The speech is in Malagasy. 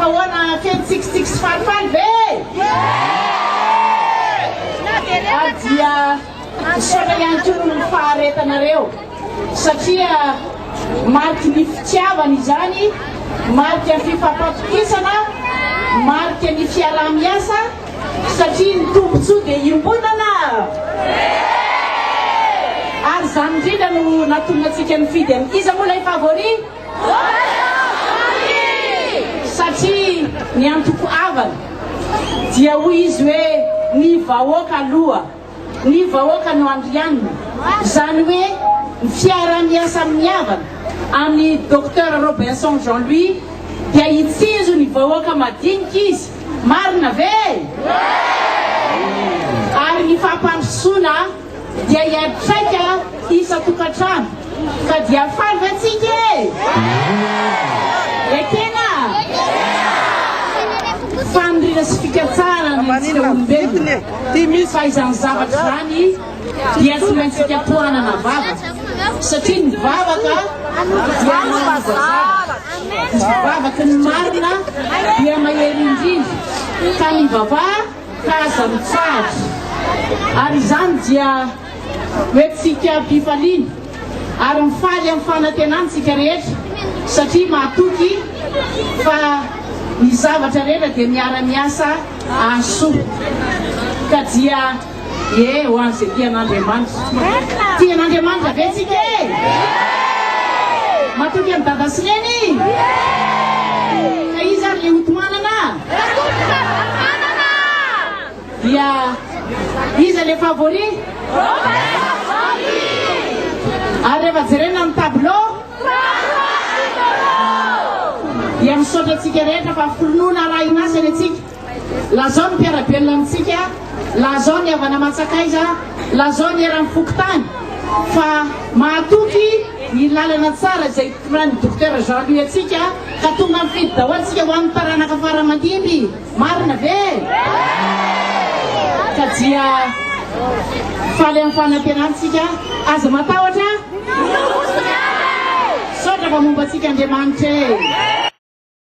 fahoana feno tsikitsiky falifaly ve dia sotra ihany koa no faharetanareo satria mariky ny fitiavana izany, mariky ny fifampatokisana, mariky ny fiaraha-miasa satria ny tombontsoa dia iombonana ary zany indrindra no natonantsika ny fidy iza moa lay favori satria ny antoko avana dia hoy izy hoe ny vahoaka aloha, ny vahoaka no andrianina, zany hoe ny fiaraha-miasa amin'ny havana amin'ny docteur Robinson Jean-Louis dia hitsizo ny vahoaka madinika izy, marina ve ary ny fampandrosoana dia hiatraika isa-tokantrano ka dia faly ve tsika ekena fanirina sy fikatsarana nytsika olombelona fa izany zavatra zany dia tsy maintsika tohanana vavaka satria ny vavaka dia ny vavaka ny marina dia mahery indrindra ka ny vavaha ka aza mitsahatra ary izany dia hoentsika mpifaliana ary mifaly amin'ny fanantenantsika rehetra satria mahatoky fa ny zavatra rehetra dia miara-miasa ahasoa ka dia ho an'izay tian'Andriamanitra. Tian'Andriamanitra ve tsika matoky amin'ny dada sy reny ka izy ary le hotomanana dia iza le favori ary rehefa jerena amin'ny tableau dia misaotra antsika rehetra fa filonona raha inasany atsika lazao ny mpiarabelona amintsika, lazao ny havana matsakaiza, lazao ny era mifokotany fa mahatoky ny lalana tsara izay ny docteur Jean-Louis atsika ka tonga mifidy daholo tsika ho amin'ny taranaka faramandimby, marina ve ka dia faly amin'ny fanantenantsika aza matahotra saotra fa momba antsika Andriamanitra